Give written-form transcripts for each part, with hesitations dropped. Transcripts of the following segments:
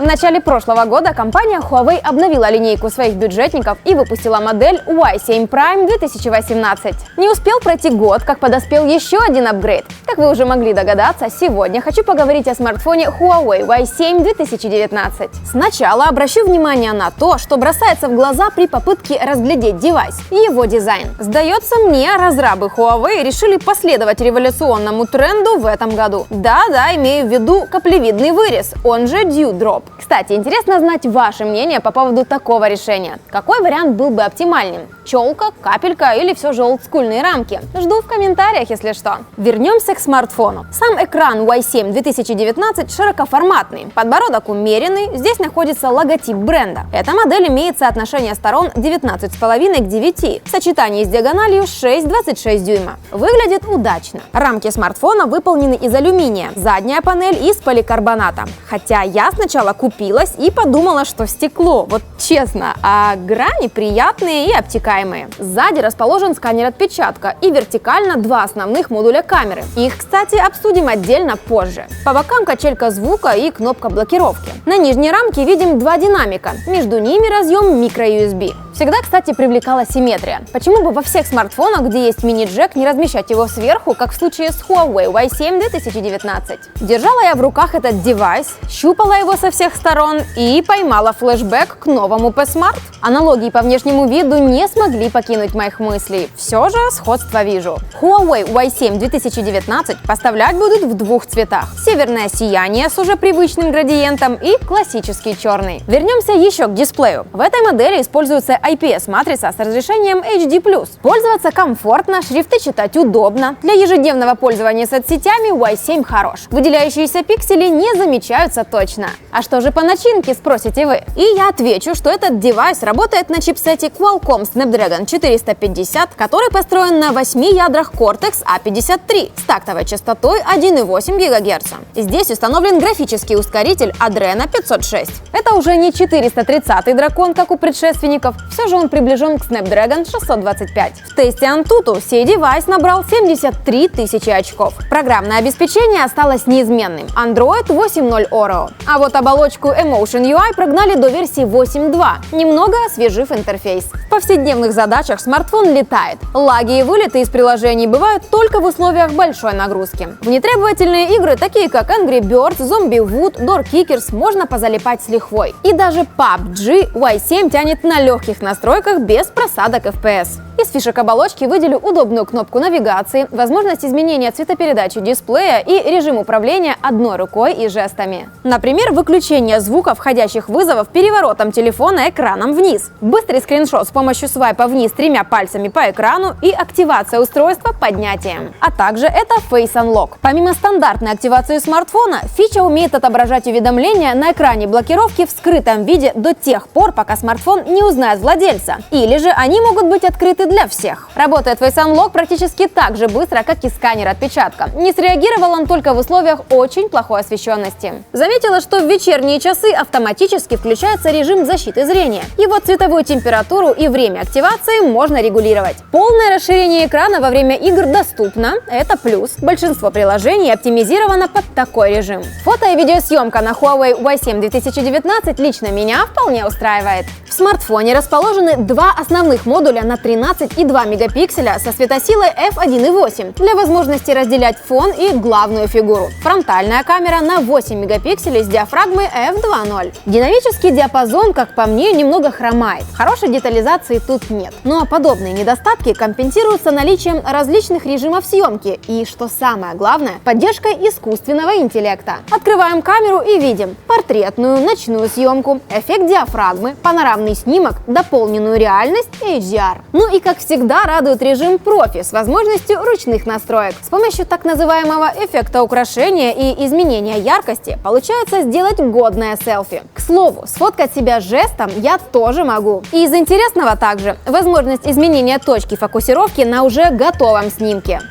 начале прошлого года компания Huawei обновила линейку своих бюджетников и выпустила модель Y7 Prime 2018. Не успел пройти год, как подоспел еще один апгрейд. Как вы уже могли догадаться, сегодня хочу поговорить о смартфоне Huawei Y7 2019. Сначала обращу внимание на то, что бросается в глаза при попытке разглядеть девайс – его дизайн. Сдается мне, разрабы Huawei решили последовать революционному тренду в этом году. Да-да, имею в виду каплевидный вырез, он же Dewdrop. Кстати, интересно знать ваше мнение по поводу такого решения. Какой вариант был бы оптимальным? Челка, капелька или все же олдскульные рамки? Жду в комментариях, если что. Вернемся к смартфону. Сам экран Y7 2019 широкоформатный, подбородок умеренный, здесь находится логотип бренда. Эта модель имеет соотношение сторон 19,5 к 9 в сочетании с диагональю 6,26 дюйма. Выглядит удачно. Рамки смартфона выполнены из алюминия, задняя панель из поликарбоната. Хотя я сначала купилась и подумала, что стекло, вот честно, а грани приятные и обтекаемые. Сзади расположен сканер отпечатка и вертикально два основных модуля камеры. Их, кстати, обсудим отдельно позже. По бокам качелька звука и кнопка блокировки. На нижней рамке видим два динамика, между ними разъем micro-USB. Всегда, кстати, привлекала симметрия. Почему бы во всех смартфонах, где есть мини-джек, не размещать его сверху, как в случае с Huawei Y7 2019? Держала я в руках этот девайс, щупала его со всех сторон и поймала флешбэк к новому P Smart. Аналогии по внешнему виду не смогли покинуть моих мыслей. Все же сходство вижу. Huawei Y7 2019 поставлять будут в двух цветах. Северное сияние с уже привычным градиентом и классический черный. Вернемся еще к дисплею. В этой модели используется IPS-матрица с разрешением HD+. Пользоваться комфортно, шрифты читать удобно. Для ежедневного пользования соцсетями Y7 хорош. Выделяющиеся пиксели не замечаются точно. А что же по начинке, спросите вы? И я отвечу, что этот девайс работает на чипсете Qualcomm Snapdragon 450, который построен на 8 ядрах Cortex A53 с тактовой частотой 1,8 ГГц. Здесь установлен графический ускоритель Adreno 506. Это уже не 430-й дракон, как у предшественников, все же он приближен к Snapdragon 625. В тесте Antutu сей девайс набрал 73 тысячи очков. Программное обеспечение осталось неизменным – Android 8.0 Oreo. А вот оболочку Emotion UI прогнали до версии 8.2, немного освежив интерфейс. В повседневных задачах смартфон летает. Лаги и вылеты из приложений бывают только в условиях большой нагрузки. В нетребовательные игры, такие как Angry Birds, Zombie Wood, Door Kickers, можно позалипать с лихвой. И даже PUBG Y7 тянет на легких настройках без просадок FPS. Из фишек оболочки выделю удобную кнопку навигации, возможность изменения цветопередачи дисплея и режим управления одной рукой и жестами. Например, выключение звука входящих вызовов переворотом телефона экраном вниз, быстрый скриншот с помощью свайпа вниз 3 пальцами по экрану и активация устройства поднятием. А также это Face Unlock. Помимо стандартной активации смартфона, фича умеет отображать уведомления на экране блокировки в скрытом виде до тех пор, пока смартфон не узнает владельца. Или же они могут быть открыты для всех. Работает Face Unlock практически так же быстро, как и сканер отпечатка. Не среагировал он только в условиях очень плохой освещенности. Заметила, что в вечерние часы автоматически включается режим защиты зрения. Его цветовую температуру и время активации можно регулировать. Полное расширение экрана во время игр доступно, это плюс. Большинство приложений оптимизировано под такой режим. Фото и видеосъемка на Huawei Y7 2019 лично меня вполне устраивает. В смартфоне расположены два основных модуля на 13,2 мегапикселя со светосилой f1.8 для возможности разделять фон и главную фигуру. Фронтальная камера на 8 мегапикселей с диафрагмой f2.0. Динамический диапазон, как по мне, немного хромает. Хорошей детализации тут нет. Ну а подобные недостатки компенсируются наличием различных режимов съемки и, что самое главное, поддержкой искусственного интеллекта. Открываем камеру и видим портретную, ночную съемку, эффект диафрагмы, панорамный снимок, дополненную реальность и HDR. Ну и, как всегда, радует режим профи с возможностью ручных настроек. С помощью так называемого эффекта украшения и изменения яркости получается сделать годное селфи. К слову, сфоткать себя жестом я тоже могу. И из интересного также возможность изменения точки фокусировки на уже готовом снимке.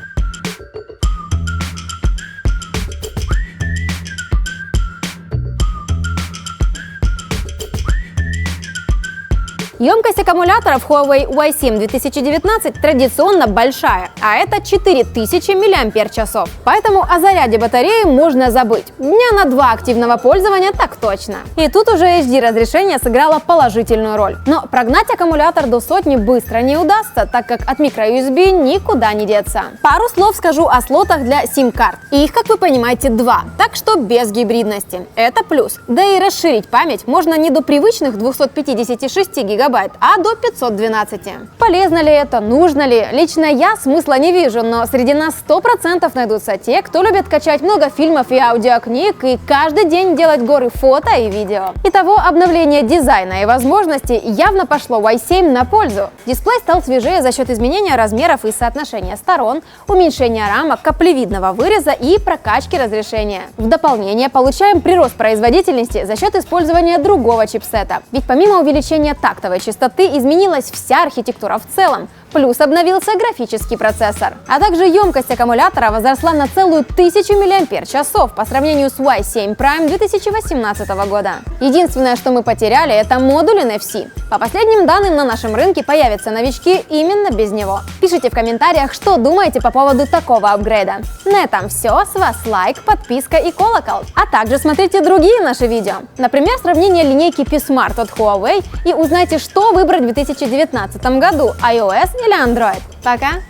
Емкость аккумуляторов Huawei Y7 2019 традиционно большая, а это 4000 мАч. Поэтому о заряде батареи можно забыть. Дня на 2 активного пользования так точно. И тут уже HD разрешение сыграло положительную роль. Но прогнать аккумулятор до сотни быстро не удастся, так как от microUSB никуда не деться. Пару слов скажу о слотах для сим-карт. Их, как вы понимаете, 2, так что без гибридности. Это плюс. Да и расширить память можно не до привычных 256 гигабайт, а до 512. Полезно ли это, нужно ли? Лично я смысла не вижу, но среди нас 100% найдутся те, кто любит качать много фильмов и аудиокниг и каждый день делать горы фото и видео. Итого, обновление дизайна и возможностей явно пошло Y7 на пользу. Дисплей стал свежее за счет изменения размеров и соотношения сторон, уменьшения рамок, каплевидного выреза и прокачки разрешения. В дополнение получаем прирост производительности за счет использования другого чипсета. Ведь помимо увеличения тактовой частоты изменилась вся архитектура в целом. Плюс обновился графический процессор. А также емкость аккумулятора возросла на целую 1000 мАч по сравнению с Y7 Prime 2018 года. Единственное, что мы потеряли, это модуль NFC. По последним данным, на нашем рынке появятся новички именно без него. Пишите в комментариях, что думаете по поводу такого апгрейда. На этом все. С вас лайк, подписка и колокол. А также смотрите другие наши видео. Например, сравнение линейки P Smart от Huawei и узнайте, что выбрать в 2019 году – iOS или Android. Пока!